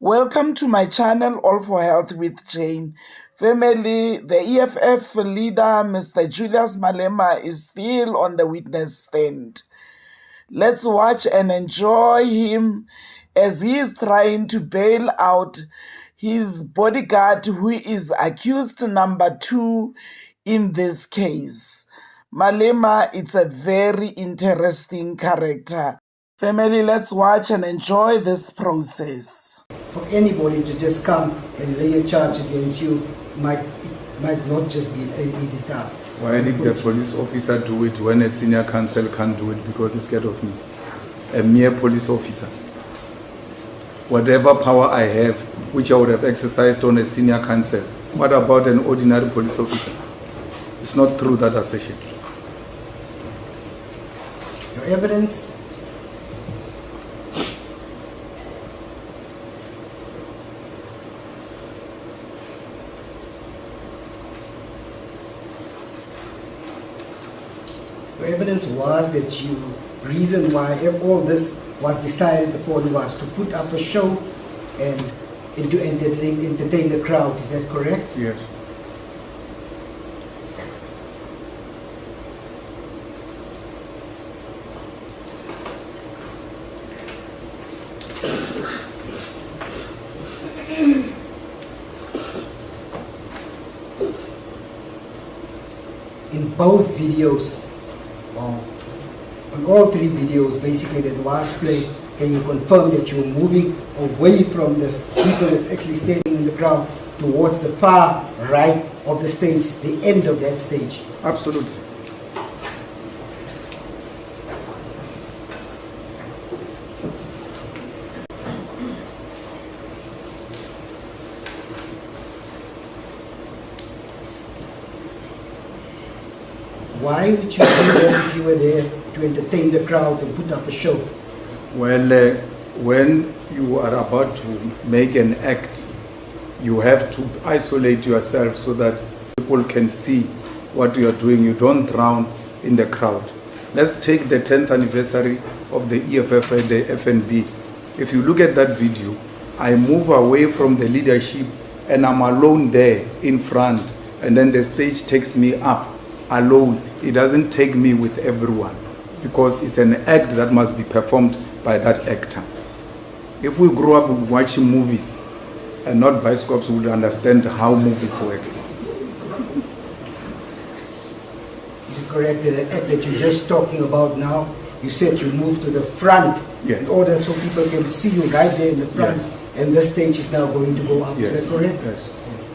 Welcome to my channel, All for Health with Jane. Family, the EFF leader, Mr. Julius Malema, is still on the witness stand. Let's watch and enjoy him as he is trying to bail out his bodyguard, who is accused number 2 in this case. Malema, it's a very interesting character. Family, let's watch and enjoy this process. For anybody to just come and lay a charge against you might not just be an easy task. Why did the police officer do it when a senior counsel can't do it because he's scared of me? A mere police officer. Whatever power I have, which I would have exercised on a senior counsel, what about an ordinary police officer? It's not true, that assertion. Your evidence? Your evidence was that reason why all this was decided upon was to put up a show and to entertain the crowd. Is that correct? Yes. In both videos, on all three videos basically that was played, can you confirm that you're moving away from the people that's actually standing in the crowd towards the far right of the stage, the end of that stage? Absolutely. Why would you do that if you were there to entertain the crowd and put up a show? Well, when you are about to make an act, you have to isolate yourself so that people can see what you are doing. You don't drown in the crowd. Let's take the 10th anniversary of the EFF and the FNB. If you look at that video, I move away from the leadership and I'm alone there in front, and then the stage takes me up alone. It doesn't take me with everyone because it's an act that must be performed by that actor. If we grew up watching movies and not bioscopes, we would understand how movies work. Is it correct that the act that you're just talking about now, you said you moved to the front? Yes. In order so people can see you right there in the front, Yes. And the stage is now going to go up. Yes. Is that correct? Yes. Yes.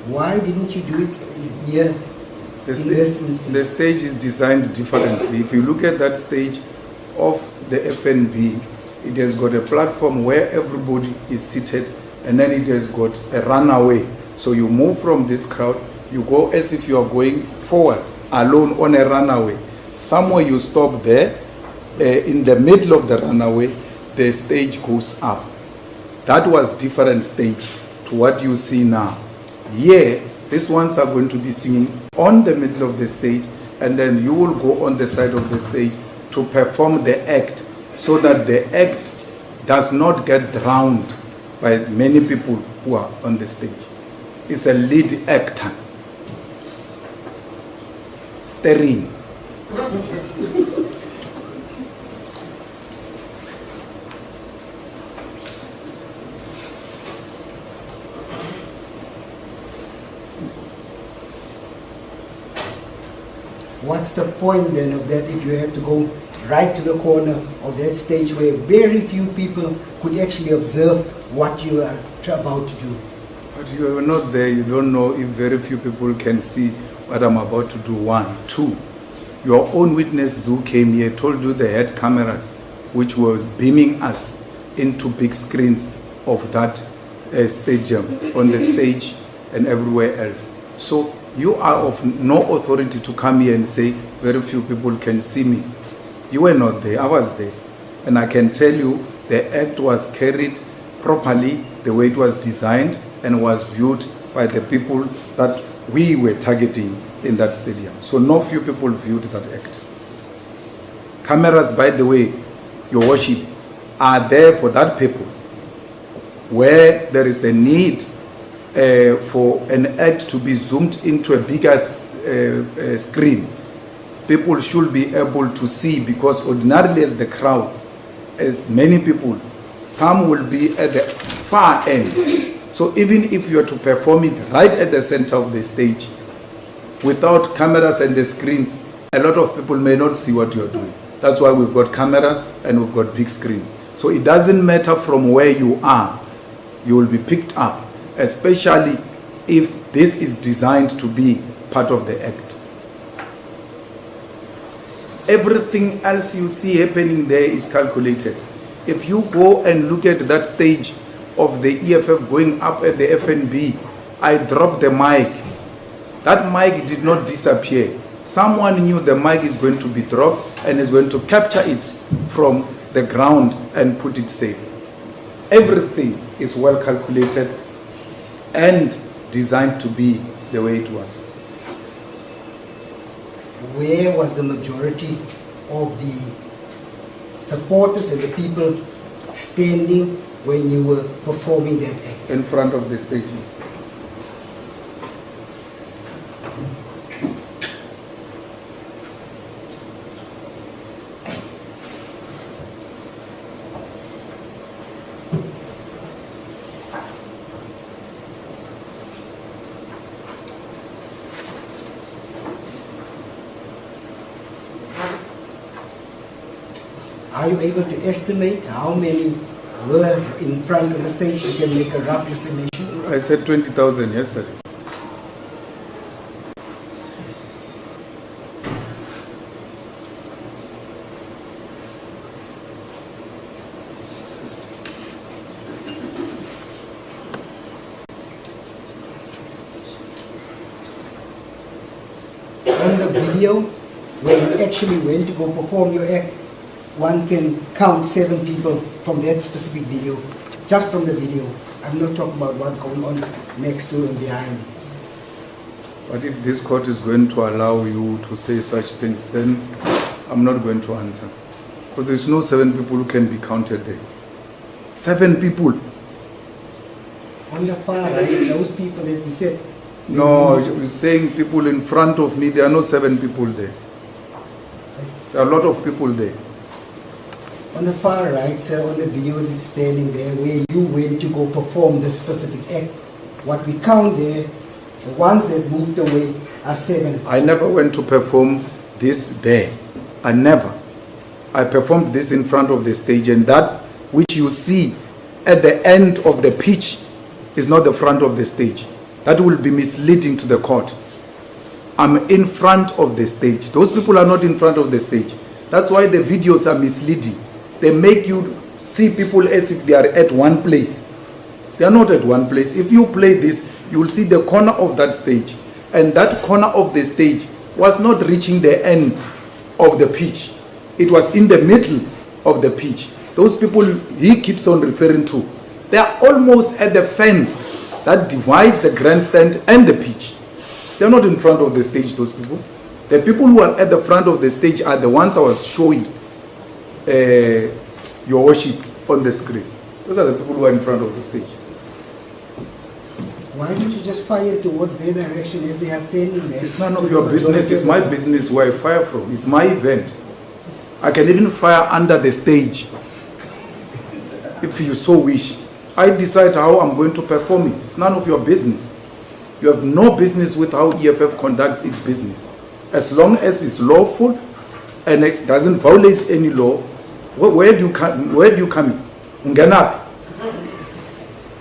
Why didn't you do it here in this instance? The stage is designed differently. If you look at that stage of the FNB, it has got a platform where everybody is seated, and then it has got a runaway. So you move from this crowd, you go as if you are going forward, alone on a runaway. Somewhere you stop there, in the middle of the runaway, the stage goes up. That was different stage to what you see now. Here, these ones are going to be singing on the middle of the stage, and then you will go on the side of the stage to perform the act so that the act does not get drowned by many people who are on the stage. It's a lead actor. Steering. What's the point then of that if you have to go right to the corner of that stage where very few people could actually observe what you are about to do? But you are not there, you don't know if very few people can see what I'm about to do. 1, 2. Your own witnesses who came here told you they had cameras which were beaming us into big screens of that stadium, on the stage and everywhere else. So you are of no authority to come here and say very few people can see me. You were not there, I was there. And I can tell you the act was carried properly the way it was designed and was viewed by the people that we were targeting in that stadium. So no few people viewed that act. Cameras, by the way, your worship, are there for that purpose. Where there is a need for an act to be zoomed into a bigger screen, people should be able to see, because ordinarily as the crowds, as many people, some will be at the far end. So even if you are to perform it right at the center of the stage, without cameras and the screens, a lot of people may not see what you are doing. That's why we've got cameras and we've got big screens. So it doesn't matter from where you are, you will be picked up, especially if this is designed to be part of the act. Everything else you see happening there is calculated. If you go and look at that stage of the EFF going up at the FNB, I dropped the mic. That mic did not disappear. Someone knew the mic is going to be dropped and is going to capture it from the ground and put it safe. Everything is well calculated and designed to be the way it was. Where was the majority of the supporters and the people standing when you were performing that act? In front of the stages. Are you able to estimate how many were in front of the stage? You can make a rough estimation. I said 20,000 yesterday. On the video, when you actually went to go perform your act, one can count 7 people from that specific video, just from the video. I'm not talking about what's going on next to and behind. But if this court is going to allow you to say such things, then I'm not going to answer. Because there's no 7 people who can be counted there. 7 people. On the far right, those people that we said. No, you're saying people in front of me, there are no 7 people there. There are a lot of people there. On the far right, sir, on the videos it's standing there where you went to go perform the specific act. What we count there, the ones that moved away are 7. I never went to perform this there. I never. I performed this in front of the stage, and that which you see at the end of the pitch is not the front of the stage. That will be misleading to the court. I'm in front of the stage. Those people are not in front of the stage. That's why the videos are misleading. They make you see people as if they are at one place. They are not at one place. If you play this, you will see the corner of that stage. And that corner of the stage was not reaching the end of the pitch. It was in the middle of the pitch. Those people he keeps on referring to, they are almost at the fence that divides the grandstand and the pitch. They are not in front of the stage, those people. The people who are at the front of the stage are the ones I was showing your worship on the screen. Those are the people who are in front of the stage. Why don't you just fire towards their direction as they are standing there? It's none of your business. It's my business where I fire from. It's my event. I can even fire under the stage if you so wish. I decide how I'm going to perform it. It's none of your business. You have no business with how EFF conducts its business. As long as it's lawful and it doesn't violate any law, where do you come in? Unganap.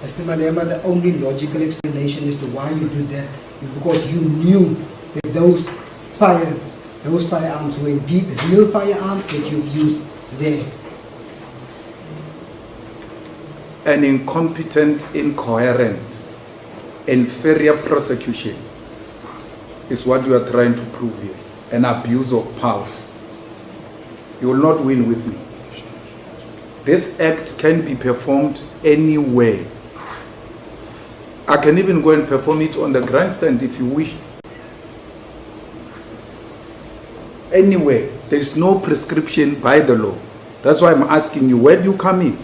Mr. Malema, the only logical explanation as to why you did that is because you knew that those firearms were indeed real firearms that you've used there. An incompetent, incoherent, inferior prosecution is what you are trying to prove here. An abuse of power. You will not win with me. This act can be performed anywhere. I can even go and perform it on the grandstand if you wish. Anywhere. There's no prescription by the law. That's why I'm asking you, where do you come in?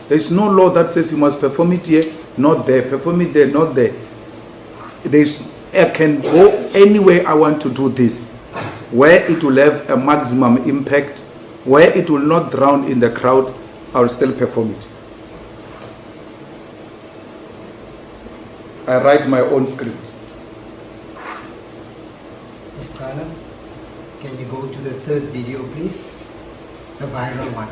There's no law that says you must perform it here, not there, perform it there, not there. I can go anywhere I want to do this, where it will have a maximum impact, where it will not drown in the crowd, I will still perform it. I write my own script. Ms. Kala, can you go to the third video, please? The viral one.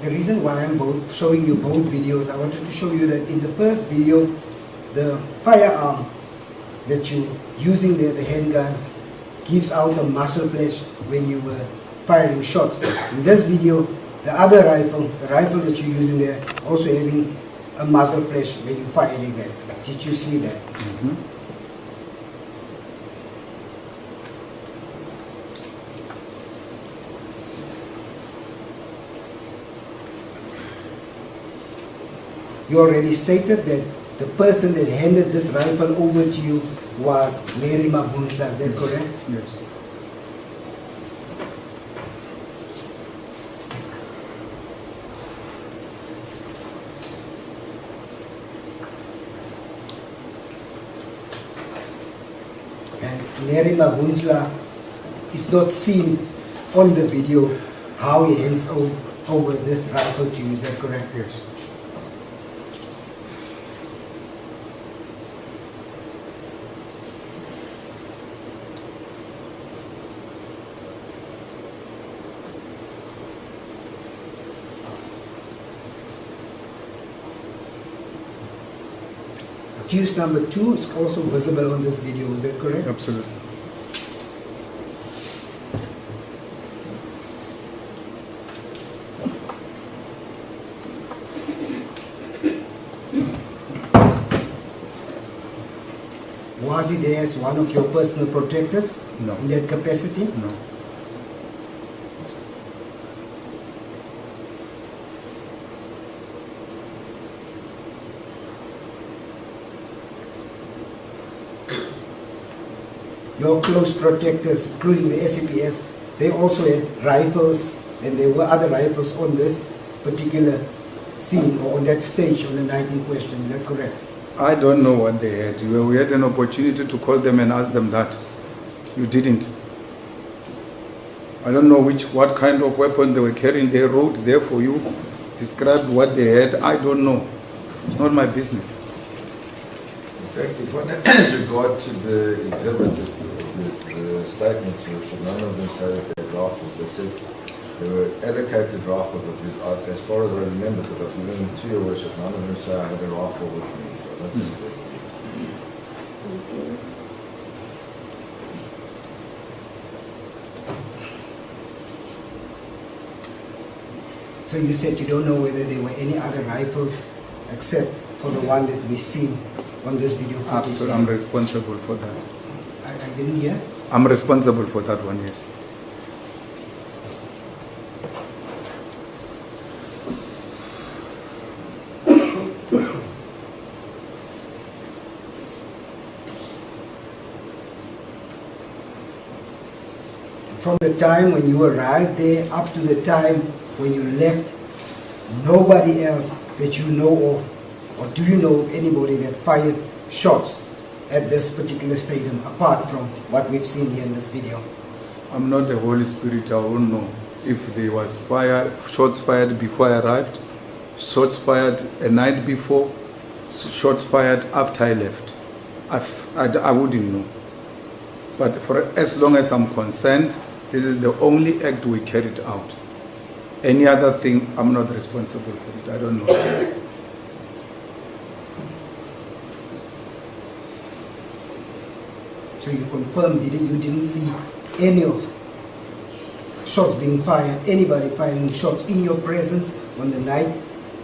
The reason why I'm showing you both videos, I wanted to show you that in the first video, the firearm that you're using there, the handgun, gives out the muscle flash when you were firing shots. In this video, the other rifle, the rifle that you're using there, also having a muzzle flash when you're firing that. Did you see that? Mm-hmm. You already stated that the person that handed this rifle over to you was Mary Mabunhla, is that correct? Yes. And Mary Mabunhla is not seen on the video how he hands over this rifle to you, is that correct? Yes. Accused number 2 is also visible on this video, is that correct? Absolutely. Was he there as one of your personal protectors? No. In that capacity? No. Your close protectors, including the SAPS, they also had rifles, and there were other rifles on this particular scene or on that stage on the night in question. Is that correct? I don't know what they had. We had an opportunity to call them and ask them that. You didn't. I don't know what kind of weapon they were carrying. They wrote there for you, described what they had. I don't know. It's not my business. In fact, if one has regard to the exhibits, the statements, none of them say that they had rifles. They said they were allocated rifles, but as far as I remember, because I've given them to your worship, none of them say I had a rifle with me, so I don't think so. So you said you don't know whether there were any other rifles except for the one that we've seen on this video footage. Absolutely, I'm responsible for that. I didn't hear? I'm responsible for that one, yes. From the time when you arrived there up to the time when you left, nobody else that you know of, or do you know of anybody that fired shots at this particular stadium apart from what we've seen here in this video? I'm not the Holy Spirit, I won't know. if there was shots fired before I arrived, shots fired a night before, shots fired after I left. I wouldn't know. But for as long as I'm concerned, this is the only act we carried out. Any other thing, I'm not responsible for it. I don't know. So you confirm you didn't see any of shots being fired, anybody firing shots in your presence on the night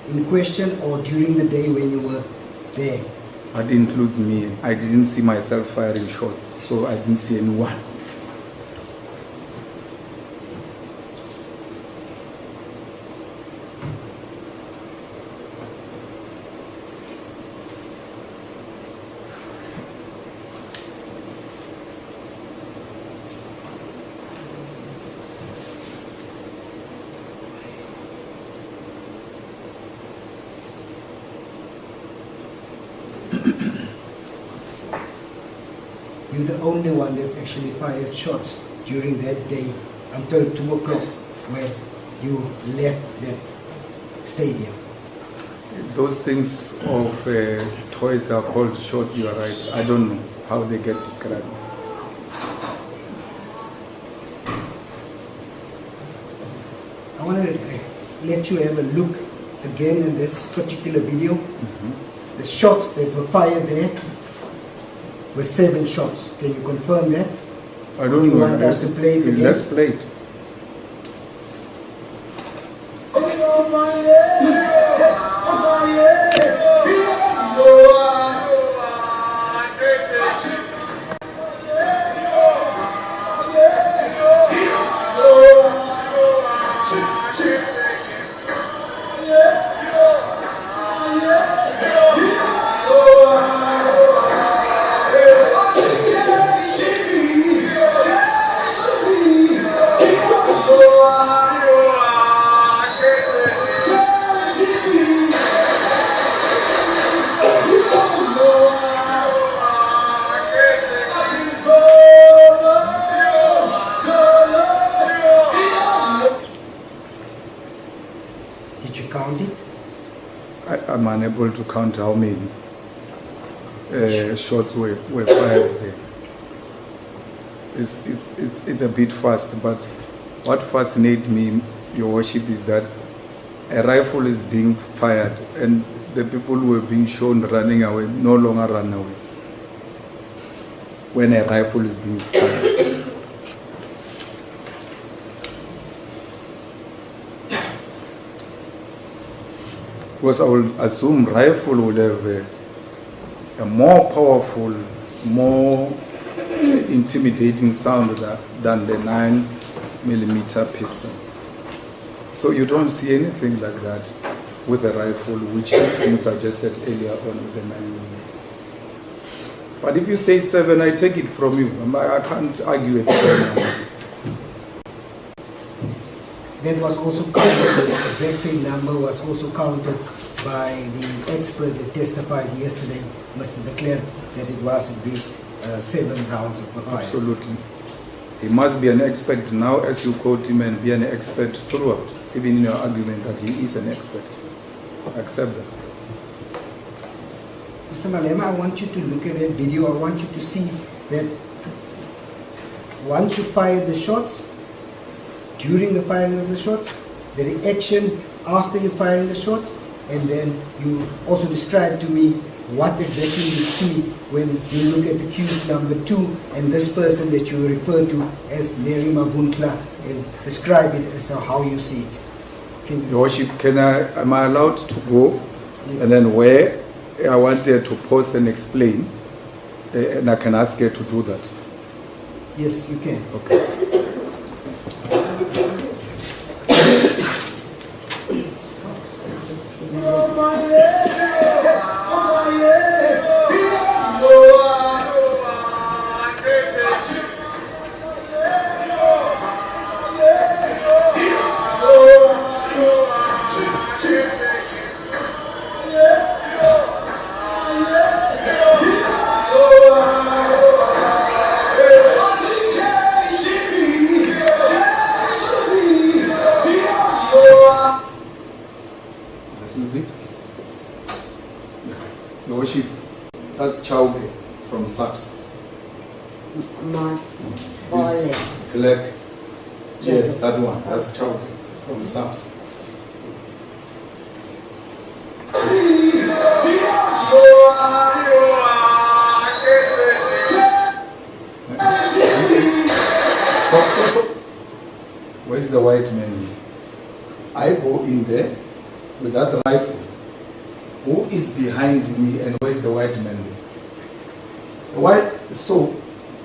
in question or during the day when you were there? That includes me. I didn't see myself firing shots, so I didn't see anyone. You're the only one that actually fired shots during that day until 2 o'clock when you left the stadium. Those things of toys are called shots, you are right. I don't know how they get described. I want to let you have a look again in this particular video. The shots that were fired there were 7 shots. Can you confirm that? I don't know. Do you want us to play it again? Let's play it. Did you count it? I'm unable to count how many shots were fired there. It's a bit fast, but what fascinates me, Your Worship, is that a rifle is being fired and the people who were being shown running away no longer run away when a rifle is being fired. Because I will assume rifle would have a more powerful, more intimidating sound than the 9mm pistol. So you don't see anything like that with a rifle, which has been suggested earlier on with the 9mm. But if you say 7, I take it from you. I can't argue with that. That was also counted, this exact same number was also counted by the expert that testified yesterday, Mr. De Klerk, that it was indeed 7 rounds of fire. Absolutely. He must be an expert now, as you quote him, and be an expert throughout, even in your argument that he is an expert. Accept that. Mr. Malema, I want you to look at that video. I want you to see that once you fired the shots, during the firing of the shots, the reaction after you firing the shots, and then you also describe to me what exactly you see when you look at accused number 2 and this person that you refer to as Larry Mavunkla, and describe it as how you see it. Can you? Your Worship, am I allowed to go? Yes. And then where I want her to pause and explain, and I can ask her to do that. Yes, you can. Okay. worship, that's Chauke from SAPS. My This black, yes, that one, that's Chauke from SAPS. Stop. Where's the white man? I go in there with that rifle. Who is behind me and where's the white man? So,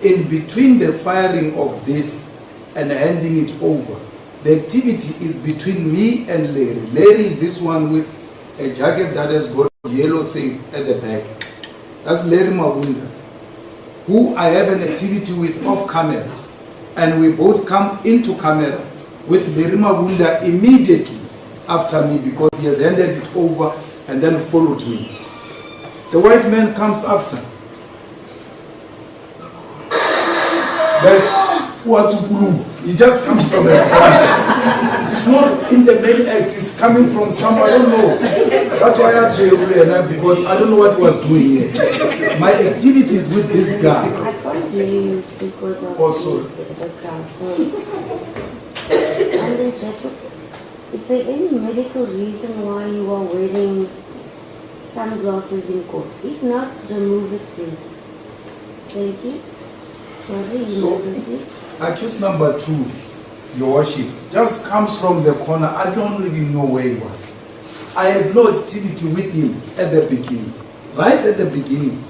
in between the firing of this and handing it over, the activity is between me and Larry. Larry is this one with a jacket that has got a yellow thing at the back. That's Larry Mabunda, who I have an activity with off camera. And we both come into camera with Larry Mabunda immediately after me because he has handed it over and then followed me. The white man comes after. He just comes from the corner. It's not in the main act, it's coming from somewhere, I don't know. That's why I tell you, because I don't know what he was doing here. My activity is with this guy. I can't hear you because of the background. And then Jacob, is there any medical reason why you are wearing sunglasses in court? If not, remove it please. Thank you. Accused number 2, your worship, just comes from the corner. I don't even know where he was. I had no activity with him at the beginning. Right at the beginning,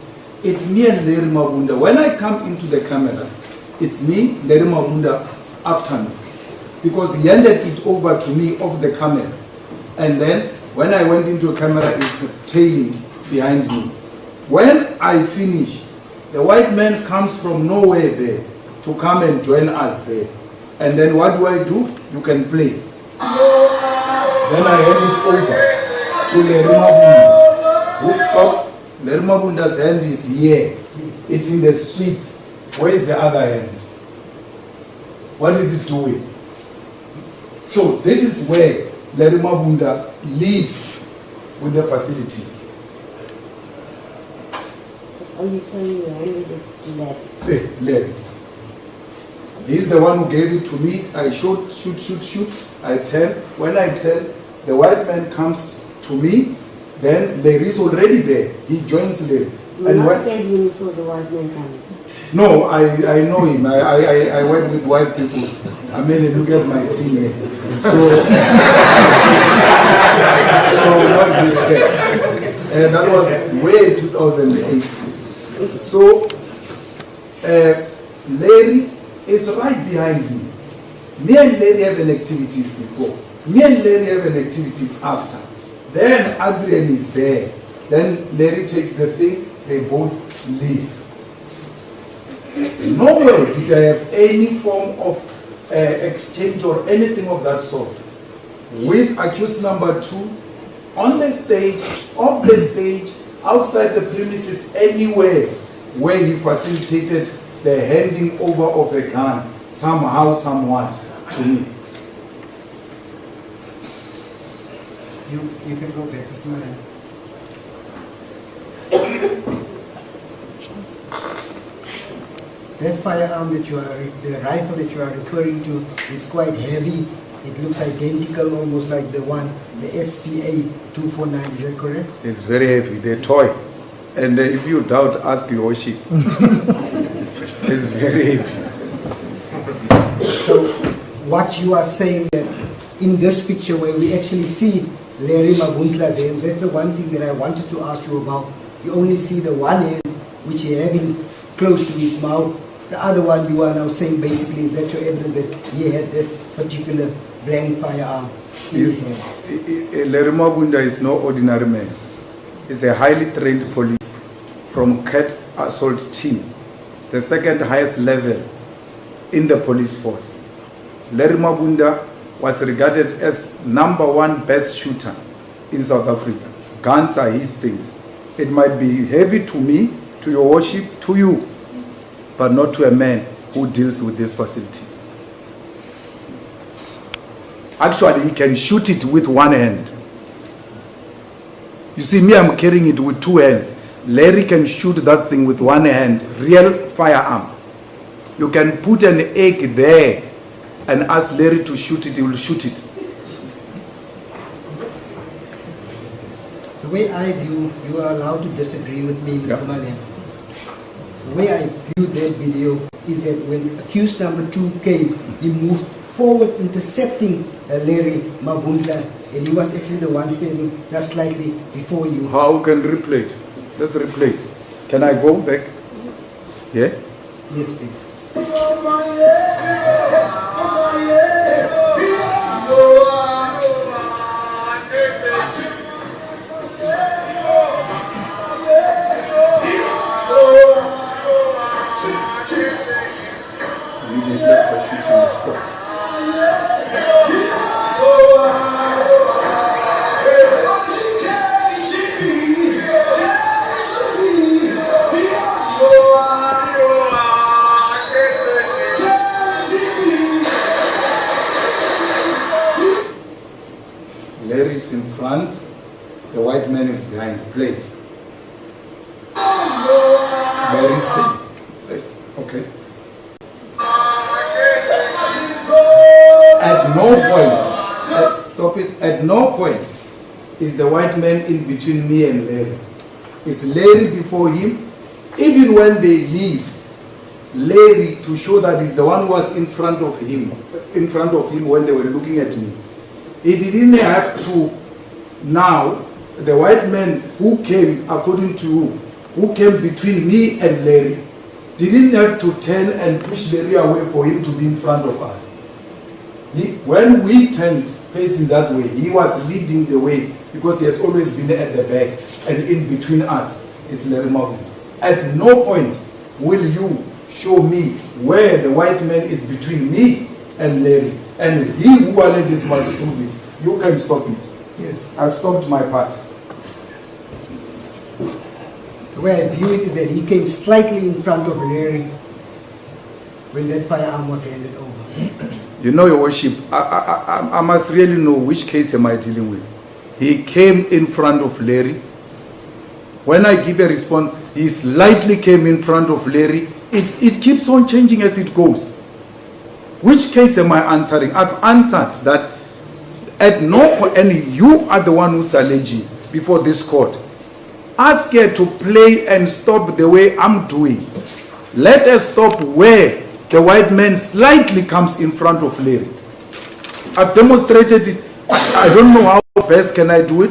it's me and Larry Mabunda. When I come into the camera, it's me, Larry Mabunda after me. Because he handed it over to me off the camera. And then when I went into a camera, it's tailing behind me. When I finish, the white man comes from nowhere there to come and join us there. And then what do? You can play. Then I hand it over to Larry Mabunda. Stop. Larry Mabunda's hand is here. It's in the street. Where is the other hand? What is it doing? So this is where Larry Mabunda lives with the facilities. Are you saying you handed it to Larry? Larry. He's the one who gave it to me. I shoot. I tell. When I tell, the white man comes to me. Then Larry is already there. He joins Larry. You were not scared when you saw the white man coming? No, I know him. I work with white people. I mean, look at my team here. So not be scared. And that was way 2008. So, Larry is right behind me. Me and Larry have an activities before. Me and Larry have an activities after. Then Adrian is there. Then Larry takes the thing, they both leave. Nowhere did I have any form of exchange or anything of that sort. With accused number 2, on the stage, off the stage, outside the premises, anywhere where he facilitated the handing over of a gun, somehow, somewhat, to me. You can go back, Mr. Malema. That firearm that you are, the rifle that you are referring to is quite heavy. It looks identical, almost like the one, the SPA 249, is that correct? It's very heavy, they're toy. And if you doubt, ask your worship. It's very heavy. So what you are saying that in this picture where we actually see Larry Mabunda's hand, that's the one thing that I wanted to ask you about. You only see the one hand which he having close to his mouth. The other one you are now saying basically is that your evidence that he had this particular blank firearm in his hand. Larry Mabunda is no ordinary man. He's a highly trained police from CAT assault team, the second highest level in the police force. Larry Mabunda was regarded as #1 best shooter in South Africa. Guns are his things. It might be heavy to me, to your worship, to you, but not to a man who deals with these facilities. Actually, he can shoot it with one hand. You see, me, I'm carrying it with two hands. Larry can shoot that thing with one hand, real firearm. You can put an egg there and ask Larry to shoot it, he will shoot it. The way I view, you are allowed to disagree with me, Mr. Malema. The way I view that video is that when accused number 2 came, he moved forward intercepting Larry Mabundla, and he was actually the one standing just slightly before you. How can replay it? Let's replay it. Can I go back? Yeah? Yes, please. Immediately after shooting, you stop. Larry's in front, the white man is behind the plate. Larry's okay. At no point, stop it, at no point is the white man in between me and Larry. It's Larry before him. Even when they leave, Larry, to show that he's the one who was in front of him when they were looking at me. He didn't have to, now, the white man who came, according to you, who came between me and Larry, didn't have to turn and push Larry away for him to be in front of us. When we turned facing that way, he was leading the way because he has always been at the back, and in between us is Larry Marvin. At no point will you show me where the white man is between me and Larry, and he who alleges must prove it. You can stop it. Yes. I've stopped my part. The way I view it is that he came slightly in front of Larry when that firearm was handed over. You know, Your Worship, I must really know which case am I dealing with. He came in front of Larry. When I give a response, he slightly came in front of Larry. It keeps on changing as it goes. Which case am I answering? I've answered that at no point, and you are the one who's alleging before this court. Ask her to play and stop the way I'm doing. Let us stop where the white man slightly comes in front of Larry. I've demonstrated it. I don't know how best can I do it.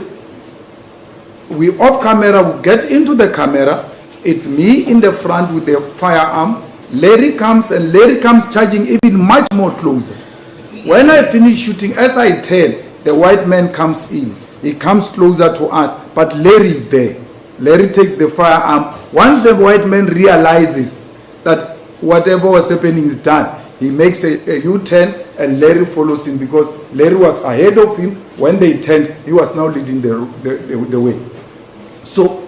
We off camera, we get into the camera. It's me in the front with the firearm. Larry comes charging even much more closer. When I finish shooting, as I tell, the white man comes in. He comes closer to us, but Larry is there. Larry takes the firearm. Once the white man realizes that whatever was happening is done, he makes a U-turn and Larry follows him because Larry was ahead of him. When they turned, he was now leading the way. So,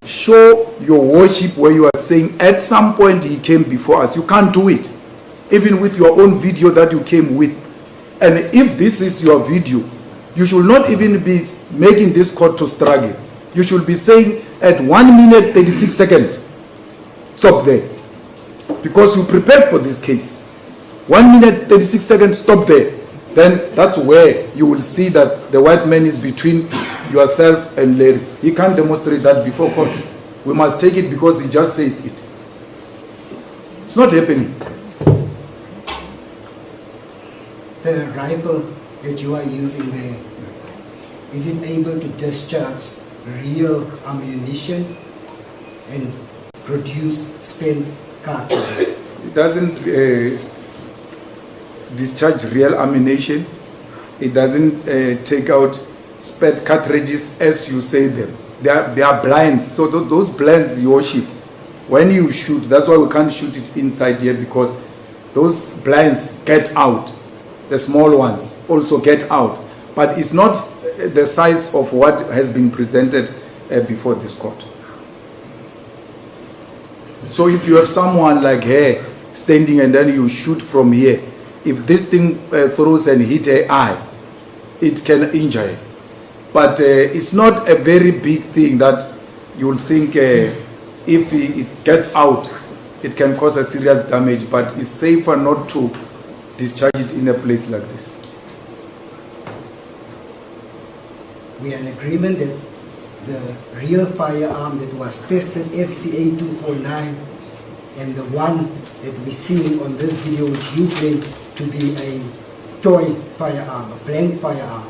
show Your Worship where you are saying at some point he came before us. You can't do it. Even with your own video that you came with. And if this is your video, you should not even be making this court to struggle. You should be saying at 1 minute 36 seconds, stop there. Because you prepared for this case. 1 minute 36 seconds, stop there. Then that's where you will see that the white man is between yourself and Larry. He can't demonstrate that before court. We must take it because he just says it. It's not happening. The rifle that you are using there, is it able to discharge real ammunition and produce spent cartridges? It doesn't discharge real ammunition. It doesn't take out spent cartridges as you say them. They are blinds. So those blinds, Your Worship, when you shoot, that's why we can't shoot it inside here because those blinds get out. The small ones also get out. But it's not the size of what has been presented before this court. So if you have someone like her standing and then you shoot from here, if this thing throws and hit her eye, it can injure her. But it's not a very big thing that you'll think if it gets out, it can cause a serious damage, but it's safer not to discharge it in a place like this. We are in agreement that the real firearm that was tested, SPA 249, and the one that we're seeing on this video, which you claim to be a toy firearm, a blank firearm,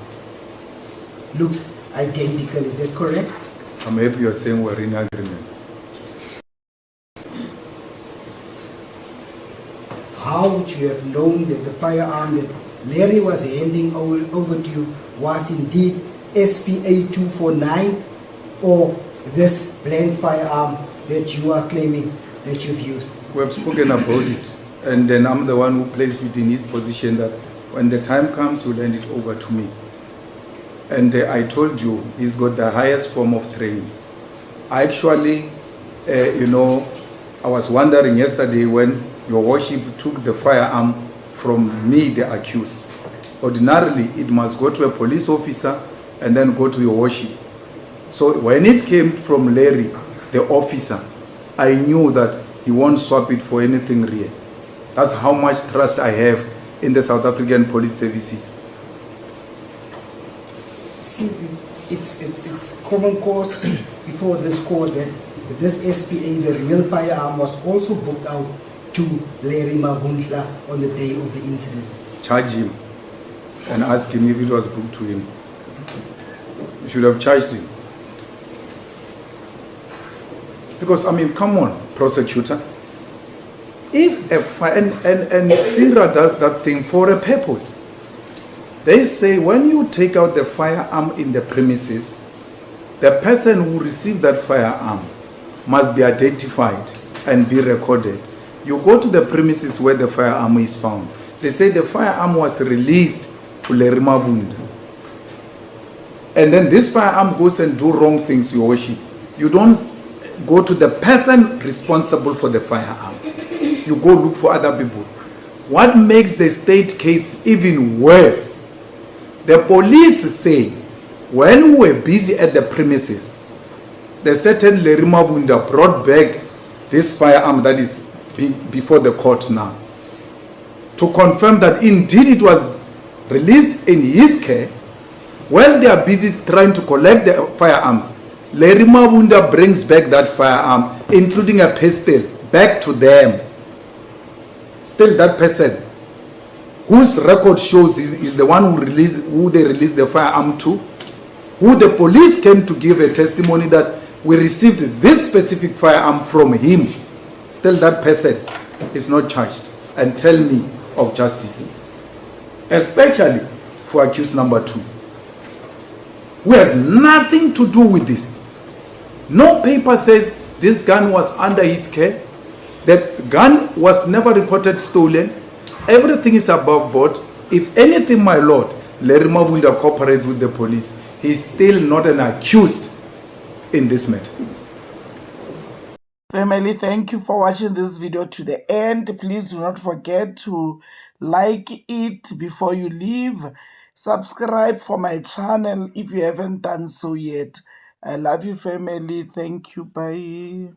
looks identical. Is that correct? I'm happy you're saying we're in agreement. How would you have known that the firearm that Larry was handing over to you was indeed SPA 249 or this blank firearm that you are claiming that you've used? We have spoken about it, and then I'm the one who placed it in his position that when the time comes, you'll hand it over to me. And I told you, he's got the highest form of training. I actually, I was wondering yesterday when your worship took the firearm from me, the accused. Ordinarily, it must go to a police officer and then go to your worship. So when it came from Larry, the officer, I knew that he won't swap it for anything real. That's how much trust I have in the South African police services. See, it's common cause before this court that this SPA, the real firearm, was also booked out to Larry Mabundla on the day of the incident. Charge him and ask him if it was booked to him. You should have charged him. Because, I mean, come on, prosecutor. If and Sarah does that thing for a purpose. They say when you take out the firearm in the premises, the person who received that firearm must be identified and be recorded. You go to the premises where the firearm is found. They say the firearm was released to Larry Mabunda. And then this firearm goes and do wrong things, your worship. You don't go to the person responsible for the firearm. You go look for other people. What makes the state case even worse? The police say when we were busy at the premises, the certain Larry Mabunda brought back this firearm that is before the court now to confirm that indeed it was released in his care. While they are busy trying to collect the firearms, Larry Mabunda brings back that firearm, including a pistol, back to them. Still, that person whose record shows is the one who they released the firearm to, who the police came to give a testimony that we received this specific firearm from him. Still, that person is not charged. And tell me of justice, especially for accused number 2, who has nothing to do with this. No paper says this gun was under his care. The gun was never reported stolen. Everything is above board. If anything, my lord, Larry Mabunda cooperates with the police. He's still not an accused in this matter. Family, thank you for watching this video to the end. Please do not forget to like it before you leave. Subscribe for my channel if you haven't done so yet. I love you, family. Thank you. Bye.